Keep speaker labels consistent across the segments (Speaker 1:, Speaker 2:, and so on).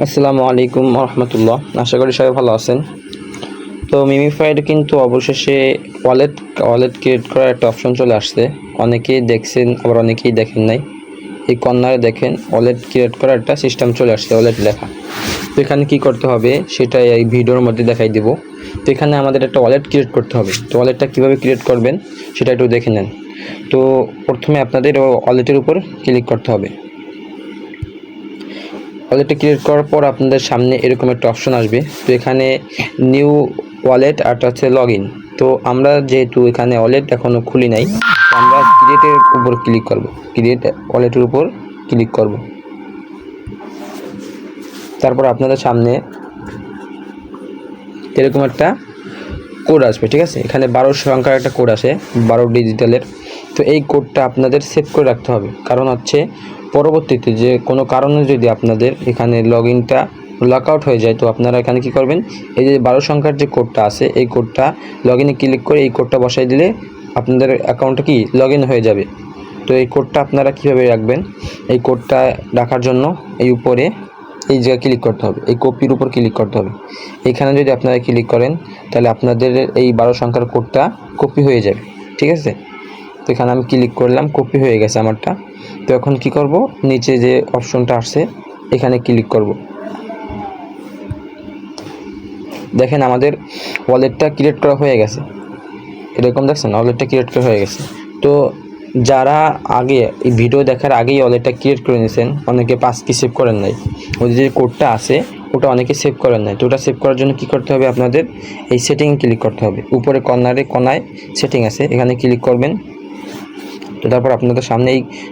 Speaker 1: আসসালামু আলাইকুম রহমতুল্লাহ। আশা করি সবাই ভালো আছেন। তো মিমিফাইড কিন্তু অবশেষে ওয়ালেট ক্রিয়েট করার একটা অপশন চলে আসছে। অনেকেই দেখছেন, আবার অনেকেই দেখেন নাই। এই কর্নারে দেখেন ওয়ালেট ক্রিয়েট করার একটা সিস্টেম চলে আসছে, ওয়ালেট লেখা। তো এখানে কী করতে হবে সেটা এই ভিডিওর মধ্যে দেখাই দিব। তো এখানে আমাদের একটা ওয়ালেট ক্রিয়েট করতে হবে। তো ওয়ালেটটা কীভাবে ক্রিয়েট করবেন সেটা একটু দেখে নেন। তো প্রথমে আপনাদের ওয়ালেটের উপর ক্লিক করতে হবে। ওয়ালেটটা ক্রিয়েট করার পর আপনাদের সামনে এরকম একটা অপশন আসবে। তো এখানে নিউ ওয়ালেট আর হচ্ছে লগ ইন। তো আমরা যেহেতু এখানে ওয়ালেট এখনও খুলি নাই, তো আমরা ক্রিয়েটের উপর ক্লিক করব। ক্রিয়েট ওয়ালেটের উপর ক্লিক করব। তারপর আপনাদের সামনে এরকম একটা কোড আসবে, ঠিক আছে। এখানে 12 সংখ্যার একটা কোড আসে, 12 ডিজিটালের। তো এই কোডটা আপনাদের সেভ করে রাখতে হবে, কারণ হচ্ছে পরবর্তীতে যে কোনো কারণে যদি আপনাদের এখানে লগ ইনটা লক আউট হয়ে যায়, তো আপনারা এখানে কি করবেন, এই যে 12 সংখ্যার যে কোডটা আছে এই কোডটা লগ ইনে ক্লিক করে এই কোডটা বসাই দিলে আপনাদের অ্যাকাউন্টটা কি লগ ইন হয়ে যাবে। তো এই কোডটা আপনারা কীভাবে রাখবেন, এই কোডটা রাখার জন্য এই উপরে এই জায়গায় ক্লিক করতে হবে, এই কপির উপর ক্লিক করতে হবে। এখানে যদি আপনারা ক্লিক করেন তাহলে আপনাদের এই 12 সংখ্যার কোডটা কপি হয়ে যাবে, ঠিক আছে। তো এখানে আমি ক্লিক করলাম, কপি হয়ে গেছে আমারটা। তো এখন কি করব, নিচে যে অপশনটা আসছে এখানে ক্লিক করব। দেখেন আমাদের ওয়ালেটটা ক্রিয়েট করা হয়ে গেছে, এরকম দেখছেন ওয়ালেটটা ক্রিয়েট করা হয়ে গেছে। তো যারা আগে এই ভিডিও দেখার আগেই ওয়ালেটটা ক্রিয়েট করে নিয়েছেন, অনেকে পাস কি সেভ করেন নাই, ওই যে কোডটা আছে ওটা অনেকে সেভ করেন নাই। তো ওটা সেভ করার জন্য কি করতে হবে, আপনাদের এই সেটিংয়ে ক্লিক করতে হবে। উপরে কোনায় সেটিং আছে, এখানে ক্লিক করবেন। তো তারপর আপনাদের সামনে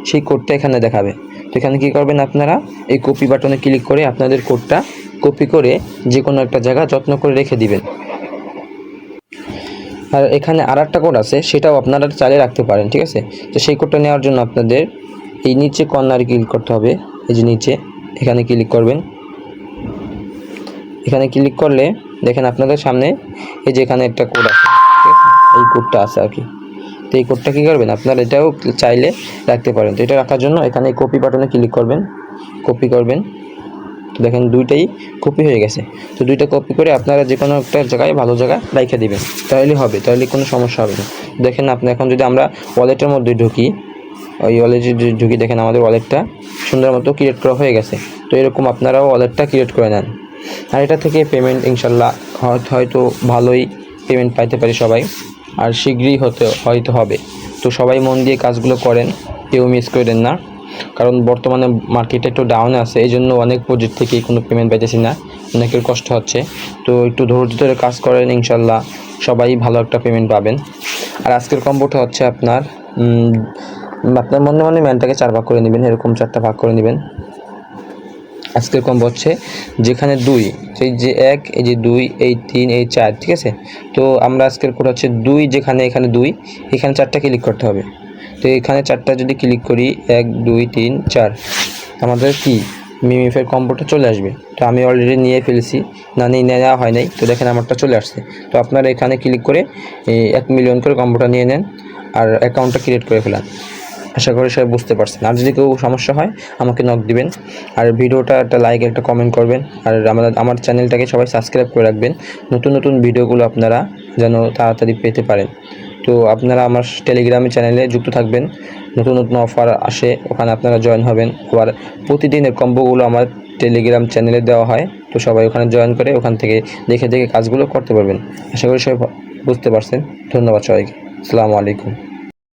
Speaker 1: সেই কোডটা এখানে দেখাবে। তো এখানে কী করবেন, আপনারা এই কপি বাটনে ক্লিক করে আপনাদের কোডটা কপি করে যে কোনো একটা জায়গা যত্ন করে রেখে দিবেন। আর এখানে আরেকটা কোড আছে, সেটাও আপনারা চালিয়ে রাখতে পারেন, ঠিক আছে। তো সেই কোডটা নেওয়ার জন্য আপনাদের এই নিচে কর্নারে ক্লিক করতে হবে। এই যে নিচে এখানে ক্লিক করবেন। এখানে ক্লিক করলে দেখেন আপনাদের সামনে এই যে এখানে একটা কোড আছে, ঠিক আছে, এই কোডটা আছে আর কি। তো এই কোডটা কী করবেন, আপনারা এটাও চাইলে রাখতে পারেন। তো এটা রাখার জন্য এখানে কপি বাটনে ক্লিক করবেন, কপি করবেন। তো দেখেন দুইটাই কপি হয়ে গেছে। তো দুইটা কপি করে আপনারা যে কোনো একটা জায়গায় ভালো জায়গায় রেখে দিবেন, তাহলে হবে, তাহলে কোনো সমস্যা হবে না। দেখেন আপনি এখন যদি আমরা ওয়ালেটের মধ্যে ঢুকি, ওই ওয়ালেটে ঢুকি, দেখেন আমাদের ওয়ালেটটা সুন্দর মতো ক্রিয়েট করা হয়ে গেছে। তো এরকম আপনারাও ওয়ালেটটা ক্রিয়েট করে নেন। আর এটা থেকে পেমেন্ট ইনশাল্লাহ হয়তো ভালোই পেমেন্ট পাইতে পারি সবাই, আর শীঘ্রই হয়তো হবে। তো সবাই মন দিয়ে কাজগুলো করেন, কেউ মিস করেন না, কারণ বর্তমানে মার্কেটে একটু ডাউনে আছে, এই জন্য অনেক প্রজেক্ট থেকেই কোনো পেমেন্ট পাইতেছি না, অনেকের কষ্ট হচ্ছে। তো একটু ধৈর্য ধরে কাজ করেন, ইনশাল্লাহ সবাই ভালো একটা পেমেন্ট পাবেন। আর আজকের কম্বোটা হচ্ছে আপনার মনে মনে ম্যানটাকে 4 ভাগ করে নেবেন, এরকম 4টা ভাগ করে নেবেন। আজকের কম্বো হচ্ছে যেখানে 2, এই যে 1, এই যে 2, এই 3, এই 4, ঠিক আছে। তো আমরা আজকের কোড হচ্ছে 2, যেখানে এখানে 2, এখানে 4টা ক্লিক করতে হবে। তো এখানে 4টা যদি ক্লিক করি, 1 2 3 4, আমাদের কি মিমিফের কম্বোটা চলে আসবে। তো আমি অলরেডি নিয়ে ফেলেছি, নেওয়া হয় নাই। তো দেখেন আমারটা চলে আসছে। তো আপনারা এখানে ক্লিক করে 1 মিলিয়ন করে কম্বোটা নিয়ে নেন আর অ্যাকাউন্টটা ক্রিয়েট করে ফেলান। আশা করি সবাই বুঝতে পারছেন। আর যদি কেউ সমস্যা হয় আমাকে নক দিবেন, আর ভিডিওটা একটা লাইক একটা কমেন্ট করবেন, আর আমার চ্যানেলটাকে সবাই সাবস্ক্রাইব করে রাখবেন, নতুন নতুন ভিডিওগুলো আপনারা যেন তাড়াতাড়ি পেতে পারেন। তো আপনারা আমার টেলিগ্রামে চ্যানেলে যুক্ত থাকবেন, নতুন নতুন অফার আসে, ওখানে আপনারা জয়েন হবেন। আবার প্রতিদিনের কম্বোগুলো আমার টেলিগ্রাম চ্যানেলে দেওয়া হয়, তো সবাই ওখানে জয়েন করে ওখান থেকে দেখে দেখে কাজগুলো করতে পারবেন। আশা করি সবাই বুঝতে পারছেন। ধন্যবাদ সবাইকে। আসসালামু আলাইকুম।